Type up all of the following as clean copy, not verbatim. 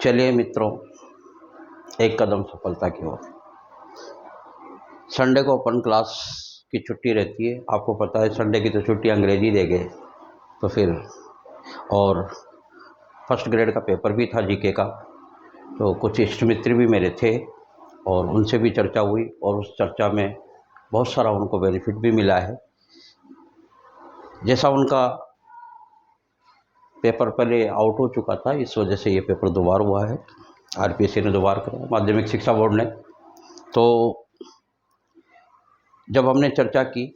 चलिए मित्रों, एक कदम सफलता की ओर। संडे को अपन क्लास की छुट्टी रहती है। आपको पता है संडे की तो छुट्टी अंग्रेजी दे गए, तो फिर और फर्स्ट ग्रेड का पेपर भी था जीके का, तो कुछ इष्ट मित्र भी मेरे थे और उनसे भी चर्चा हुई और उस चर्चा में बहुत सारा उनको बेनिफिट भी मिला है। जैसा उनका पेपर पहले आउट हो चुका था, इस वजह से ये पेपर दोबारा हुआ है। आरपीएससी ने दोबारा कराया, माध्यमिक शिक्षा बोर्ड ने। तो जब हमने चर्चा की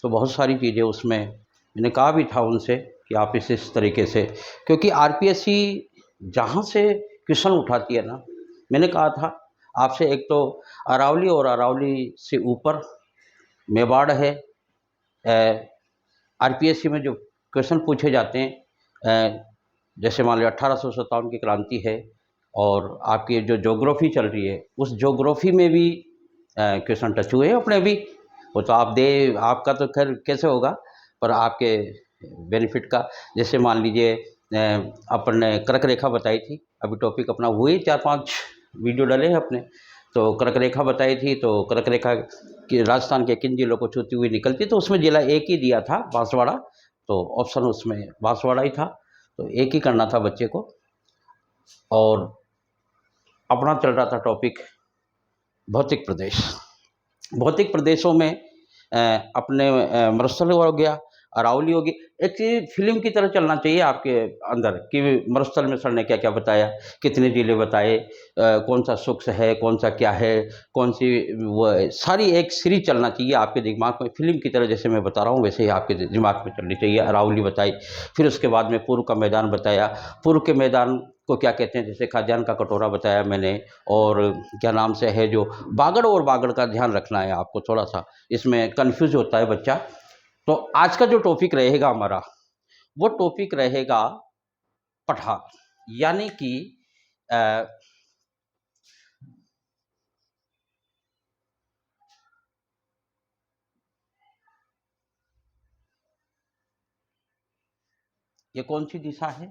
तो बहुत सारी चीज़ें उसमें मैंने कहा भी था उनसे कि आप इस तरीके से, क्योंकि आरपीएससी जहाँ से क्वेश्चन उठाती है ना, मैंने कहा था आपसे, एक तो अरावली और अरावली से ऊपर मेवाड़ है। आरपीएससी में जो क्वेश्चन पूछे जाते हैं, जैसे मान लो 1857 की क्रांति है और आपकी जो ज्योग्राफी चल रही है उस ज्योग्राफी में भी क्वेश्चन टच हुए हैं अपने भी। वो तो आपका तो खैर कैसे होगा, पर आपके बेनिफिट का, जैसे मान लीजिए अपन ने कर्क रेखा बताई थी, अभी टॉपिक अपना हुई 4-5 वीडियो डाले हैं अपने। तो कर्क रेखा बताई थी, तो कर्क रेखा कि राजस्थान के किन जिलों को छूती हुई निकलती, तो उसमें जिला एक ही दिया था, बांसवाड़ा। तो ऑप्शन उसमें बांसवाड़ा ही था, तो एक ही करना था बच्चे को। और अपना चल रहा था टॉपिक भौतिक प्रदेश। भौतिक प्रदेशों में अपने मरुस्थल हो गया, अरावली होगी। एक चीज़ फिल्म की तरह चलना चाहिए आपके अंदर कि मरुस्थल में सर ने क्या क्या बताया, कितने जिले बताए, कौन सा सूक्ष्म है, कौन सा क्या है, कौन सी वो सारी एक सीरीज चलना चाहिए आपके दिमाग में। फिल्म की तरह जैसे मैं बता रहा हूँ वैसे ही आपके दिमाग में चलनी चाहिए। अरावली बताई, फिर उसके बाद में पूर्व का मैदान बताया। पूर्व के मैदान को क्या कहते हैं, जैसे खाद्यान्न का कटोरा बताया मैंने। और क्या नाम से है जो बागड़, और बागड़ का ध्यान रखना है आपको, थोड़ा सा इसमें कंफ्यूज होता है बच्चा। तो आज का जो टॉपिक रहेगा हमारा, वो टॉपिक रहेगा पठार, यानी कि ये कौन सी दिशा है,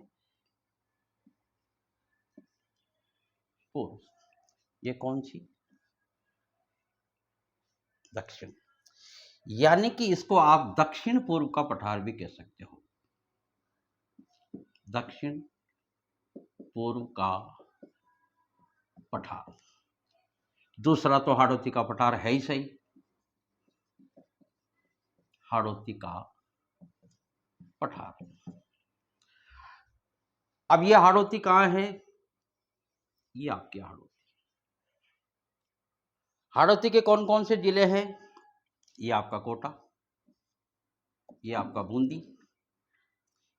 पूर्व। ये कौन सी, दक्षिण। यानी कि इसको आप दक्षिण पूर्व का पठार भी कह सकते हो, दक्षिण पूर्व का पठार। दूसरा तो हाड़ौती का पठार है ही सही, हाड़ौती का पठार। अब ये हाड़ौती कहाँ है, ये आपकी हाड़ौती। हाड़ौती के कौन कौन से जिले हैं, ये आपका कोटा, ये आपका बूंदी,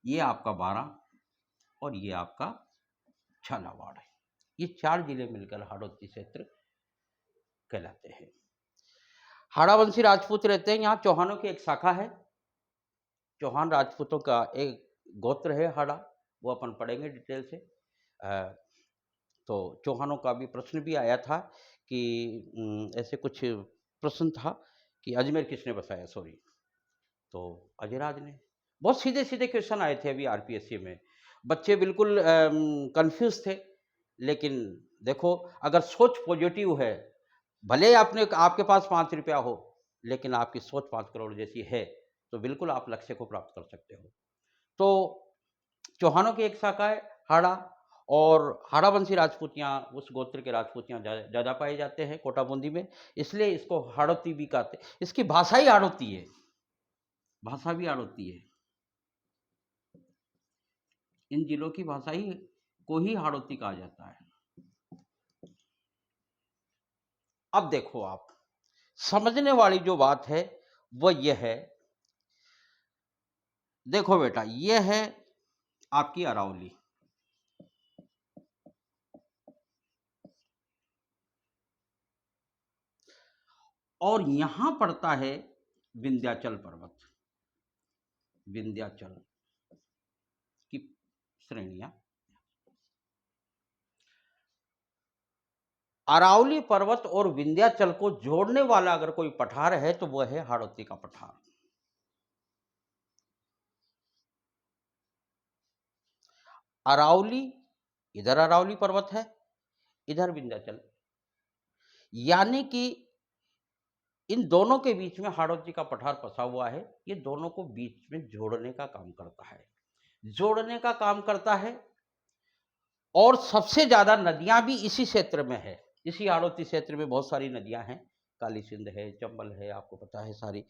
ये आपका बारां, और ये आपका झालावाड़ है। ये 4 जिले मिलकर हाड़ौती क्षेत्र कहलाते हैं। हाड़ावंशी राजपूत रहते हैं यहाँ। चौहानों की एक शाखा है, चौहान राजपूतों का एक गोत्र है हाड़ा, वो अपन पढ़ेंगे डिटेल से। तो चौहानों का भी प्रश्न भी आया था कि ऐसे कुछ प्रश्न था कि अजमेर किसने बसाया, सॉरी, तो अजयराज ने। बहुत सीधे सीधे क्वेश्चन आए थे अभी आरपीएससी में, बच्चे बिल्कुल कंफ्यूज थे। लेकिन देखो, अगर सोच पॉजिटिव है, भले आपके पास 5 रुपया हो, लेकिन आपकी सोच 5 करोड़ जैसी है, तो बिल्कुल आप लक्ष्य को प्राप्त कर सकते हो। तो चौहानों की एक शाखा है हाड़ा, और हाड़ावंशी राजपूत यहाँ उस गोत्र के राजपूत यहाँ ज़्यादा पाए जाते हैं कोटा बूंदी में, इसलिए इसको हाड़ौती भी कहते हैं। इसकी भाषा ही हाड़ौती है, भाषा भी हाड़ौती है। इन जिलों की भाषा ही को ही हाड़ौती कहा जाता है। अब देखो, आप समझने वाली जो बात है वो ये है, देखो बेटा, ये है आपकी अरावली, और यहां पड़ता है विंध्याचल पर्वत, विंध्याचल की श्रेणियां। अरावली पर्वत और विंध्याचल को जोड़ने वाला अगर कोई पठार है तो वह है हाड़ौती का पठार। अरावली इधर अरावली पर्वत है, इधर विंध्याचल। यानी कि इन दोनों के बीच में हाड़ौती का पठार फंसा हुआ है। ये दोनों को बीच में जोड़ने का काम करता है, जोड़ने का काम करता है। और सबसे ज़्यादा नदियाँ भी इसी क्षेत्र में है। इसी हाड़ौती क्षेत्र में बहुत सारी नदियाँ हैं, काली सिंध है, चंबल है, आपको पता है सारी।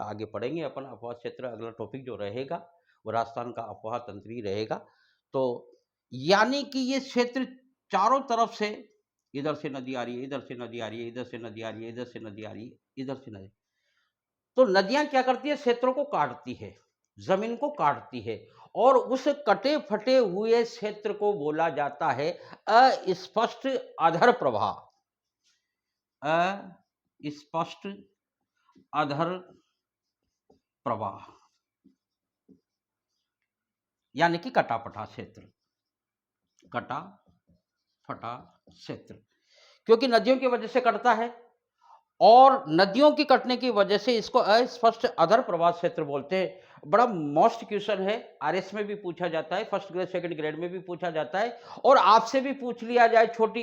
आगे पढ़ेंगे अपन अफवाह क्षेत्र, अगला टॉपिक जो रहेगा वो राजस्थान का अफवाह तंत्र ही रहेगा। तो यानी कि ये क्षेत्र चारों तरफ से, इधर से नदी आ रही है, इधर से नदी आ रही है, इधर से नदी आ रही है, इधर से नदी आ रही है, इधर से नदी। तो नदियां क्या करती है? क्षेत्रों को काटती है, जमीन को काटती है, और उस कटे फटे हुए क्षेत्र को बोला जाता है अस्पष्ट अधर प्रवाह। अस्पष्ट अधर प्रवाह यानी कि कटा फटा क्षेत्र, कटा फटा क्षेत्र, क्योंकि नदियों की वजह से कटता है। और नदियों की कटने की वजह से इसको अस्पष्ट अधर प्रवाह क्षेत्र बोलते हैं। बड़ा मोस्ट क्वेश्चन है, आरएस में भी पूछा जाता है, फर्स्ट ग्रेड सेकंड ग्रेड में भी पूछा जाता है, और आपसे भी पूछ लिया जाए छोटी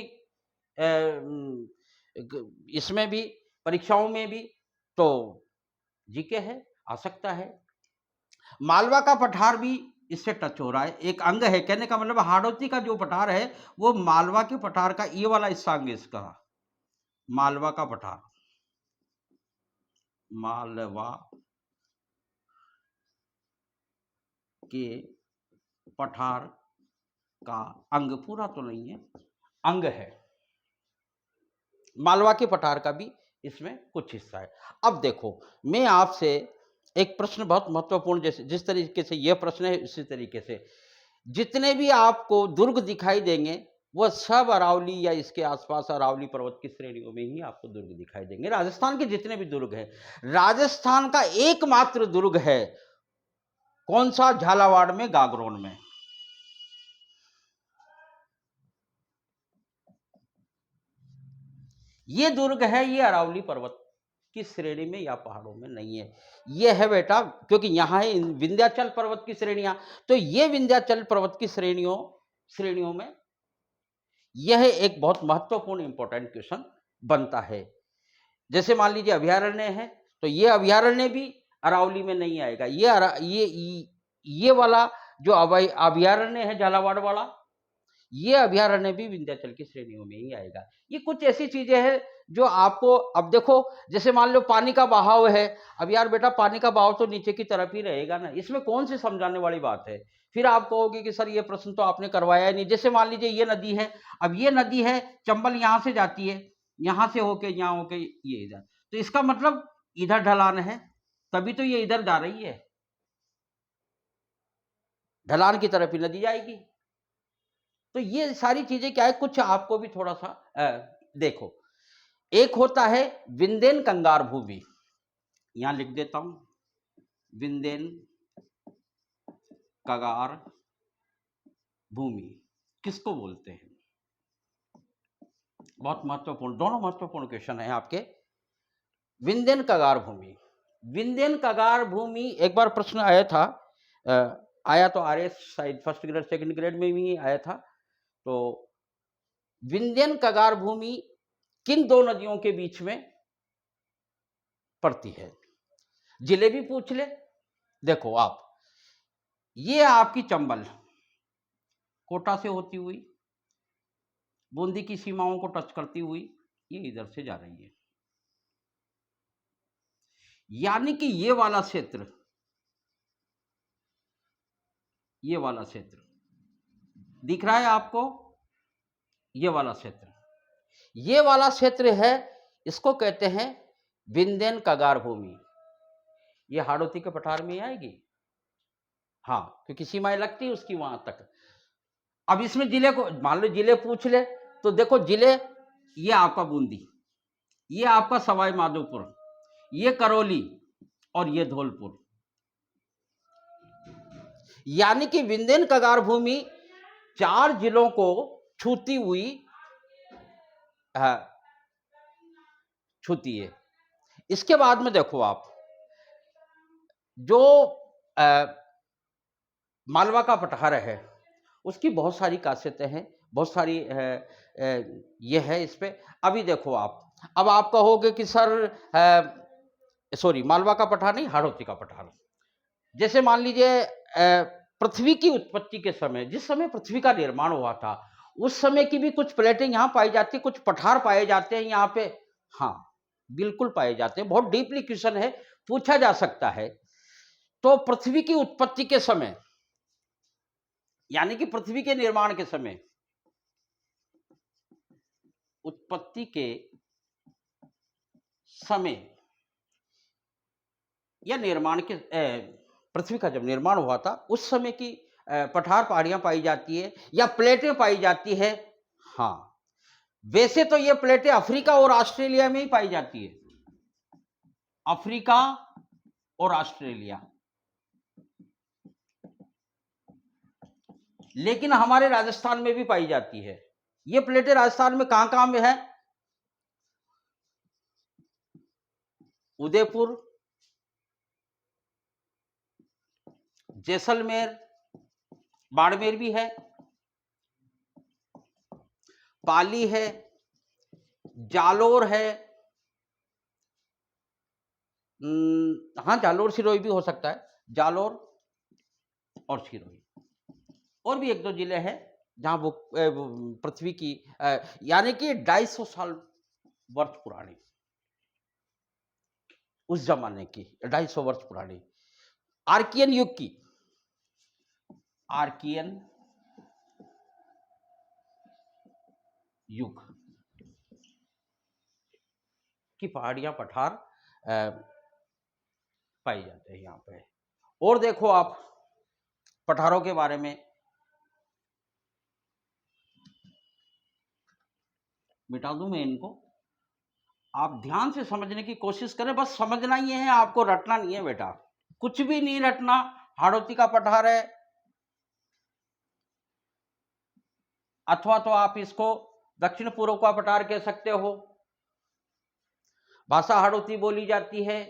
इसमें भी, परीक्षाओं में भी, तो जीके है, आ सकता है। मालवा का पठार भी इससे टच हो रहा है, एक अंग है। कहने का मतलब हाड़ौती का जो पठार है वो मालवा के पठार का ये वाला हिस्सा अंग है इसका, मालवा का पठार, मालवा के पठार का अंग, पूरा तो नहीं है, अंग है। मालवा के पठार का भी इसमें कुछ हिस्सा है। अब देखो, मैं आपसे एक प्रश्न बहुत महत्वपूर्ण, जैसे जिस तरीके से यह प्रश्न है इसी तरीके से, जितने भी आपको दुर्ग दिखाई देंगे वह सब अरावली या इसके आसपास अरावली पर्वत की श्रेणियों में ही आपको दुर्ग दिखाई देंगे। राजस्थान के जितने भी दुर्ग हैं, राजस्थान का एकमात्र दुर्ग है कौन सा? झालावाड़ में, गागरोन में। ये दुर्ग है, ये अरावली पर्वत की श्रेणी में या पहाड़ों में नहीं है। ये है बेटा, क्योंकि यहां है विंध्याचल पर्वत की श्रेणियां, तो ये विंध्याचल पर्वत की श्रेणियों में यह एक बहुत महत्वपूर्ण इंपॉर्टेंट क्वेश्चन बनता है। जैसे मान लीजिए अभयारण्य है, तो ये अभयारण्य भी अरावली में नहीं आएगा। ये वाला जो अभयारण्य है झालावाड़ वाला, ये अभयारण्य भी विंध्याचल की श्रेणियों में ही आएगा। ये कुछ ऐसी चीजें हैं जो आपको, अब देखो जैसे मान लो पानी का बहाव है, अब यार बेटा पानी का बहाव तो नीचे की तरफ ही रहेगा ना, इसमें कौन सी समझाने वाली बात है? फिर आप कहोगे कि सर ये प्रश्न तो आपने करवाया नहीं। जैसे मान लीजिए ये नदी है, अब ये नदी है, चंबल यहां से जाती है, यहां से होके यहां होके ये इधर, तो इसका मतलब इधर ढलान है, तभी तो ये इधर जा रही है, ढलान की तरफ ही नदी जाएगी। तो ये सारी चीजें क्या है, कुछ आपको भी थोड़ा सा देखो। एक होता है विंध्यन कंगार भूमि, यहां लिख देता हूं, विंध्यन कंगार भूमि किसको बोलते हैं? बहुत महत्वपूर्ण, दोनों महत्वपूर्ण क्वेश्चन है आपके। विंध्यन कंगार भूमि, विंध्यन कंगार भूमि एक बार प्रश्न आया था, आया तो आरएस शायद फर्स्ट ग्रेड सेकंड ग्रेड में भी आया था। तो विंध्यन कंगार भूमि किन दो नदियों के बीच में पड़ती है? जिले भी पूछ ले। देखो आप, ये आपकी चंबल कोटा से होती हुई बूंदी की सीमाओं को टच करती हुई ये इधर से जा रही है। यानी कि ये वाला क्षेत्र, ये वाला क्षेत्र दिख रहा है आपको, ये वाला क्षेत्र, ये वाला क्षेत्र है, इसको कहते हैं विंध्यन कंगार भूमि। ये हाड़ौती के पठार में आएगी, हाँ, क्योंकि सीमाएं लगती है उसकी वहां तक। अब इसमें जिले को मान लो, जिले पूछ ले तो देखो जिले, ये आपका बूंदी, ये आपका सवाई माधोपुर, ये करौली और ये धौलपुर। यानी कि विंध्यन कंगार भूमि 4 जिलों को छूती हुई छूती है। इसके बाद में देखो आप, जो मालवा का पठार है उसकी बहुत सारी खासियतें हैं, बहुत सारी ये है इस पे। अभी देखो आप, अब आप कहोगे कि सर सॉरी, मालवा का पठार नहीं, हाड़ौती का पठार। जैसे मान लीजिए पृथ्वी की उत्पत्ति के समय, जिस समय पृथ्वी का निर्माण हुआ था, उस समय की भी कुछ प्लेटें यहाँ पाई जाती है, कुछ पठार पाए जाते हैं यहाँ पे। हाँ, बिल्कुल पाए जाते हैं। बहुत डीपली क्वेश्चन है, पूछा जा सकता है। तो पृथ्वी की उत्पत्ति के समय, यानी कि पृथ्वी के निर्माण के समय, उत्पत्ति के समय या निर्माण के पृथ्वी का जब निर्माण हुआ था उस समय की पठार पहाड़ियां पाई जाती है या प्लेटें पाई जाती है। हाँ, वैसे तो ये प्लेटें अफ्रीका और ऑस्ट्रेलिया में ही पाई जाती है, अफ्रीका और ऑस्ट्रेलिया। लेकिन हमारे राजस्थान में भी पाई जाती है। ये प्लेटें राजस्थान में कहां कहां में है? उदयपुर, जैसलमेर, बाड़मेर भी है, पाली है, जालोर है, हाँ जालोर सिरोही भी हो सकता है, जालोर और सिरोही। और भी एक दो जिले हैं जहां वो पृथ्वी की यानी कि 250 साल वर्ष पुरानी, उस जमाने की 250 वर्ष पुरानी आर्कियन युग की, आर्कियन युग की पहाड़ियां, पठार पाई जाते हैं यहाँ पे। और देखो आप पठारों के बारे में, मिटा दूं मैं इनको, आप ध्यान से समझने की कोशिश करें। बस समझना ही है, आपको रटना नहीं है बेटा, कुछ भी नहीं रटना। हाड़ौती का पठार है, अथवा तो आप इसको दक्षिण पूर्व का पठार कह सकते हो। भाषा हाड़ौती बोली जाती है।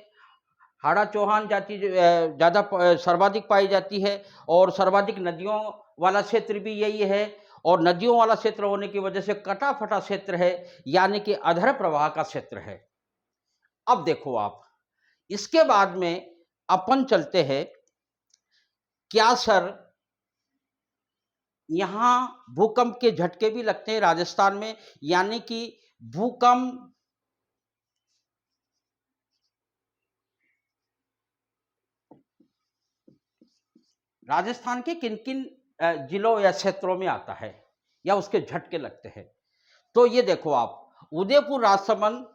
हाड़ा चौहान जाति ज्यादा सर्वाधिक पाई जाती है और सर्वाधिक नदियों वाला क्षेत्र भी यही है। और नदियों वाला क्षेत्र होने की वजह से कटा फटा क्षेत्र है, यानी कि अधर प्रवाह का क्षेत्र है। अब देखो आप, इसके बाद में अपन चलते हैं, क्या सर यहां भूकंप के झटके भी लगते हैं राजस्थान में? यानी कि भूकंप राजस्थान के किन किन जिलों या क्षेत्रों में आता है या उसके झटके लगते हैं? तो ये देखो आप, उदयपुर, राजसमंद,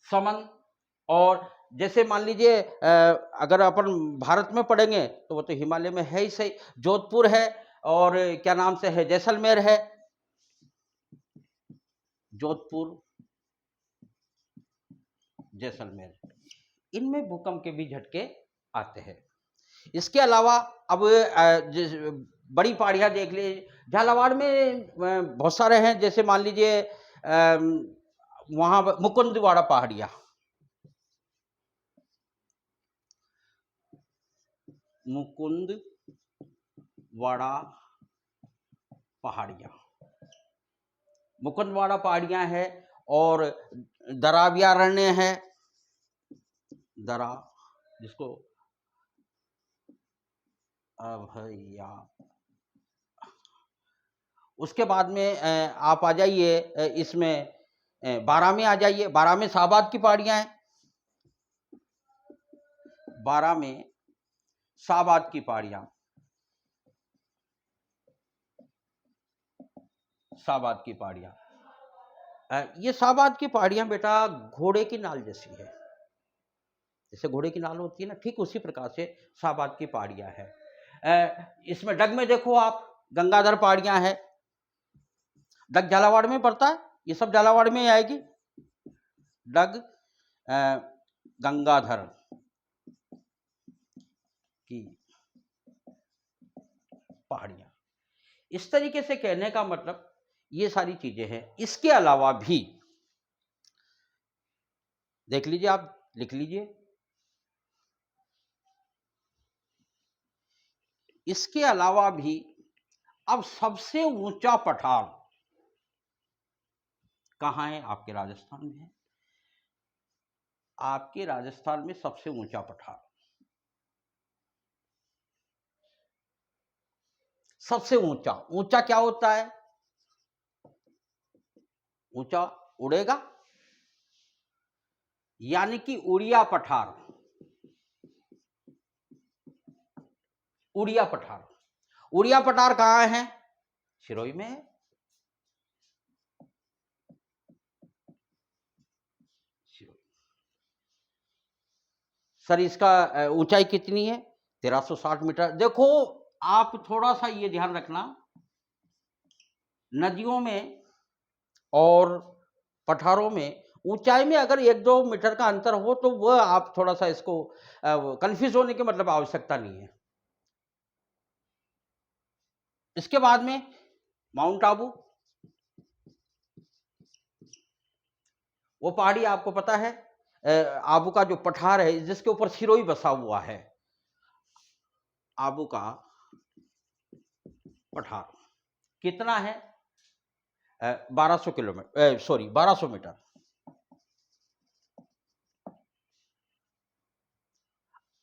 समन, और जैसे मान लीजिए अगर अपन भारत में पढ़ेंगे तो वो तो हिमालय में है ही सही, जोधपुर है और क्या नाम से है, जैसलमेर है, जोधपुर, जैसलमेर, इनमें भूकंप के भी झटके आते हैं। इसके अलावा अब बड़ी पहाड़ियां देख लीजिए, झालावाड़ में बहुत सारे हैं। जैसे मान लीजिए वहां मुकुंदवाड़ा पहाड़ियां, मुकुंदवाड़ा पहाड़ियां, मुकुंदवाड़ा पहाड़ियां है। और दराव्यारण्य है, दरा, जिसको भैया, उसके बाद में आप आ जाइए इसमें बारां में आ जाइए। बारां में शाहबाद की पहाड़ियां हैं, बारां में शाहबाद की पहाड़ियां, शाहबाद की पहाड़ियां। ये शाहबाद की पहाड़ियां बेटा घोड़े की नाल जैसी है, जैसे घोड़े की नाल होती है ना, ठीक उसी प्रकार से शाहबाद की पहाड़ियां है। इसमें डग में देखो आप, गंगाधर पहाड़ियां है, डग झालावाड़ में पड़ता है, ये सब झालावाड़ में ही आएगी। डग गंगाधर की पहाड़ियां, इस तरीके से कहने का मतलब ये सारी चीजें हैं। इसके अलावा भी देख लीजिए, आप लिख लीजिए, इसके अलावा भी अब सबसे ऊंचा पठार कहाँ है? आपके राजस्थान में है। आपके राजस्थान में सबसे ऊंचा पठार, सबसे ऊंचा। ऊंचा क्या होता है? ऊंचा उड़ेगा, यानी कि उड़िया पठार। उड़िया पठार, उड़िया पठार कहाँ है? सिरोही में है। सर इसका ऊंचाई कितनी है? 1360 मीटर। देखो आप थोड़ा सा ये ध्यान रखना, नदियों में और पठारों में ऊंचाई में अगर 1-2 मीटर का अंतर हो तो वह आप थोड़ा सा इसको कंफ्यूज होने की मतलब आवश्यकता नहीं है। इसके बाद में माउंट आबू, वो पहाड़ी आपको पता है, आबू का जो पठार है जिसके ऊपर सिरोही बसा हुआ है, आबू का पठार कितना है? 1200 किलोमीटर, सॉरी 1200 मीटर।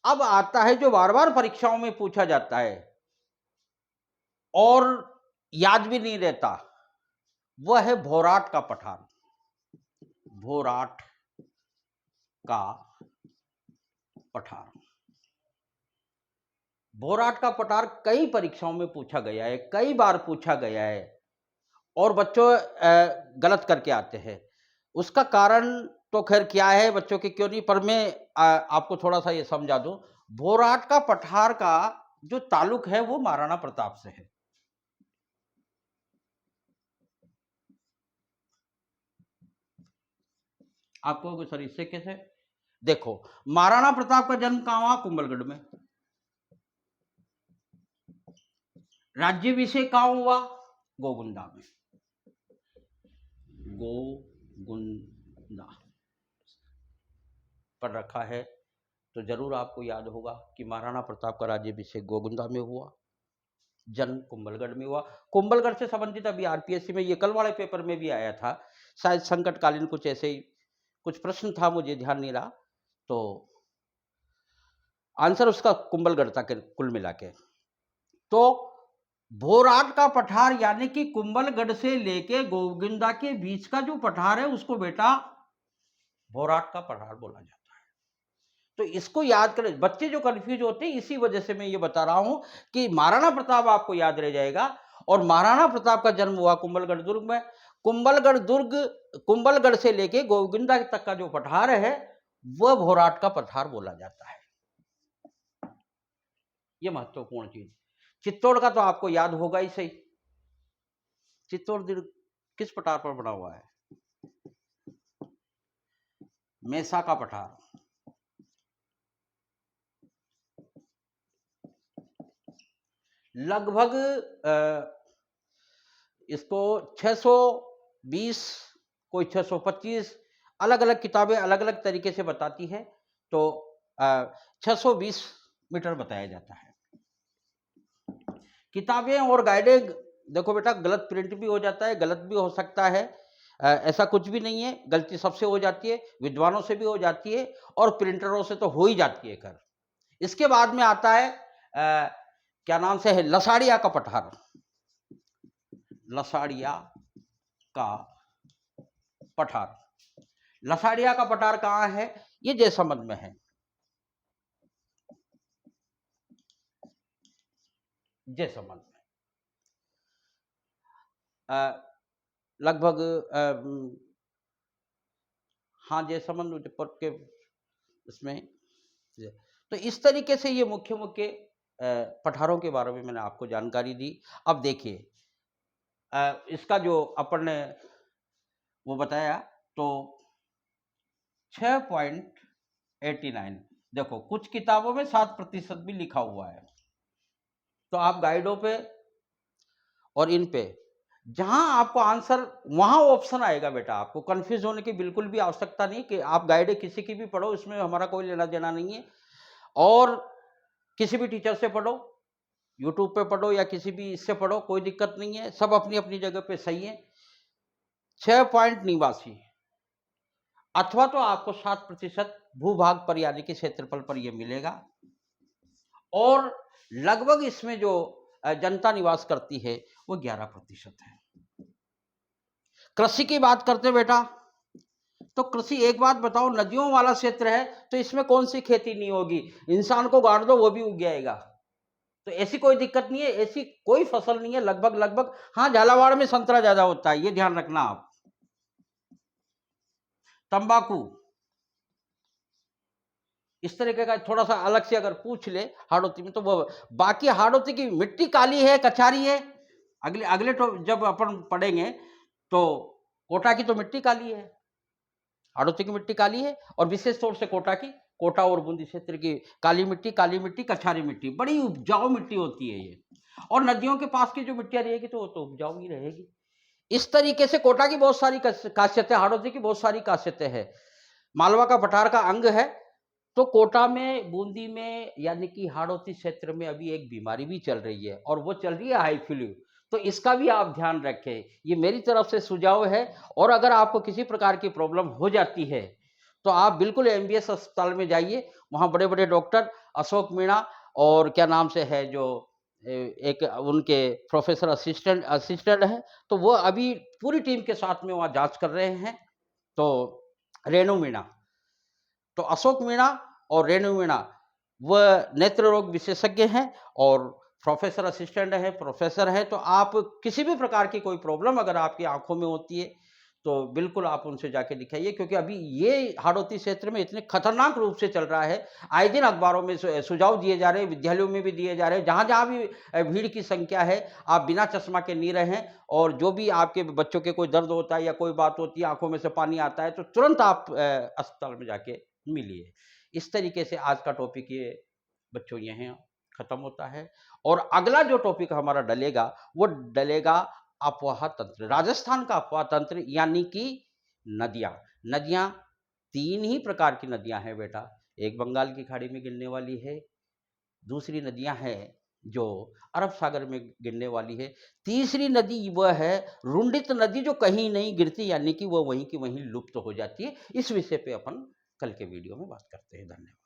अब आता है जो बार बार परीक्षाओं में पूछा जाता है और याद भी नहीं रहता, वह है भोराट का पठार। भोराट का पठार, भोराट का पठार कई परीक्षाओं में पूछा गया है, कई बार पूछा गया है और बच्चों गलत करके आते हैं। उसका कारण तो खैर क्या है बच्चों के क्यों नहीं, पर मैं आपको थोड़ा सा ये समझा दूं। भोराट का पठार का जो ताल्लुक है वो महाराणा प्रताप से है। आपको सर इससे कैसे? देखो महाराणा प्रताप का जन्म कहाँ हुआ? कुंभलगढ़ में। राज्याभिषेक कहाँ हुआ? गोगुंदा में। गोगुंदा पर रखा है तो जरूर आपको याद होगा कि महाराणा प्रताप का राज्याभिषेक गोगुंदा में हुआ, जन्म कुंभलगढ़ में हुआ। कुंभलगढ़ से संबंधित अभी आरपीएससी में ये कल वाले पेपर में भी आया था, शायद संकटकालीन कुछ ऐसे ही कुछ प्रश्न था, मुझे ध्यान नहीं रहा, तो आंसर उसका कुंभलगढ़ था कुल मिला के। तो भोराट का पठार यानी कि कुंभलगढ़ से लेके गोविंदा के बीच का जो पठार है उसको बेटा भोराट का पठार बोला जाता है। तो इसको याद करें, बच्चे जो कंफ्यूज होते हैं इसी वजह से मैं ये बता रहा हूं कि महाराणा प्रताप आपको याद रह जाएगा। और महाराणा प्रताप का जन्म हुआ कुंभलगढ़ दुर्ग में। कुंभलगढ़ दुर्ग, कुंभलगढ़ से लेके गोविंदा तक का जो पठार है वह भोराट का पठार बोला जाता है। यह महत्वपूर्ण चीज। चित्तौड़ का तो आपको याद होगा ही सही। चित्तौड़ दुर्ग किस पठार पर बना हुआ है? मेसा का पठार। लगभग इसको 620 कोई 625 अलग अलग किताबें अलग अलग तरीके से बताती है, तो 620 मीटर बताया जाता है। किताबें और गाइडें देखो बेटा, गलत प्रिंट भी हो जाता है, गलत भी हो सकता है, ऐसा कुछ भी नहीं है। गलती सबसे हो जाती है, विद्वानों से भी हो जाती है और प्रिंटरों से तो हो ही जाती है खैर। इसके बाद में आता है क्या नाम से है, लसाड़िया का पठार। लसाड़िया का पठार, लसाड़िया का पठार कहाँ है? ये जैसलमेर में है। जैसलमेर में लगभग हाँ जैसलमेर मुजफ्फर के इसमें। तो इस तरीके से ये मुख्य मुख्य पठारों के बारे में मैंने आपको जानकारी दी। अब देखिए इसका जो अपन ने वो बताया तो 6.89, देखो कुछ किताबों में 7% भी लिखा हुआ है, तो आप गाइडों पे और इन पे जहां आपको आंसर वहां ऑप्शन आएगा बेटा, आपको कंफ्यूज होने की बिल्कुल भी आवश्यकता नहीं कि आप गाइड किसी की भी पढ़ो, इसमें हमारा कोई लेना देना नहीं है। और किसी भी टीचर से पढ़ो, यूट्यूब पे पढ़ो या किसी भी इससे पढ़ो, कोई दिक्कत नहीं है, सब अपनी अपनी जगह पे सही है। 6.89 अथवा तो आपको 7% भूभाग पर यानी कि क्षेत्रफल पर यह मिलेगा, और लगभग इसमें जो जनता निवास करती है वो 11% है। कृषि की बात करते बेटा, तो कृषि एक बात बताओ, नदियों वाला क्षेत्र है तो इसमें कौन सी खेती नहीं होगी, इंसान को गाड़ दो वो भी उग जाएगा, तो ऐसी कोई दिक्कत नहीं है, ऐसी कोई फसल नहीं है लगभग लगभग। हाँ, झालावाड़ में संतरा ज्यादा होता है, ये ध्यान रखना आप। तंबाकू इस तरीके का थोड़ा सा अलग से अगर पूछ ले हाड़ौती में तो वो, बाकी हाड़ौती की मिट्टी काली है, कछारी है, अगले अगले तो जब अपन पढ़ेंगे तो कोटा की तो मिट्टी काली है, हाड़ौती की मिट्टी काली है, और विशेष तौर से कोटा की, कोटा और बूंदी क्षेत्र की काली मिट्टी, कछारी मिट्टी, बड़ी उपजाऊ मिट्टी होती है ये, और नदियों के पास की जो मिट्टियां रहेगी तो वो तो उपजाऊ ही रहेगी। इस तरीके से कोटा की बहुत सारी खासियतें, हाड़ौती की बहुत सारी खासियतें हैं, मालवा का पठार का अंग है। तो कोटा में, बूंदी में, यानी कि हाड़ौती क्षेत्र में अभी एक बीमारी भी चल रही है, और वो चल रही है हाई फ्लू, तो इसका भी आप ध्यान रखें, ये मेरी तरफ से सुझाव है। और अगर आपको किसी प्रकार की प्रॉब्लम हो जाती है तो आप बिल्कुल एमबीएस अस्पताल में जाइए, वहाँ बड़े बड़े डॉक्टर अशोक मीणा और क्या नाम से है जो एक उनके प्रोफेसर असिस्टेंट असिस्टेंट है, तो वो अभी पूरी टीम के साथ में वहाँ जांच कर रहे हैं। तो रेणु मीणा, तो अशोक मीणा और रेणु मीणा वह नेत्र रोग विशेषज्ञ हैं और प्रोफेसर असिस्टेंट है, प्रोफेसर है। तो आप किसी भी प्रकार की कोई प्रॉब्लम अगर आपकी आंखों में होती है तो बिल्कुल आप उनसे जाके दिखाइए, क्योंकि अभी ये हाड़ौती क्षेत्र में इतने खतरनाक रूप से चल रहा है। आए दिन अखबारों में सुझाव दिए जा रहे हैं, विद्यालयों में भी दिए जा रहे हैं, जहाँ जहाँ भी भीड़ की संख्या है, आप बिना चश्मा के नहीं रहें, और जो भी आपके बच्चों के कोई दर्द होता है या कोई बात होती है, आंखों में से पानी आता है, तो तुरंत आप अस्पताल में जाके मिलिए। इस तरीके से आज का टॉपिक ये बच्चों यहाँ खत्म होता है, और अगला जो टॉपिक हमारा डलेगा वो डलेगा अफवाह तंत्र, राजस्थान का अफवाह तंत्र, यानी कि नदियां। नदियां 3 ही प्रकार की नदियां हैं बेटा, एक बंगाल की खाड़ी में गिरने वाली है, दूसरी नदियां हैं जो अरब सागर में गिरने वाली है, तीसरी नदी वह है रुंडित नदी जो कहीं नहीं गिरती, यानी कि वह वहीं की वहीं लुप्त हो जाती है। इस विषय पे अपन कल के वीडियो में बात करते हैं। धन्यवाद।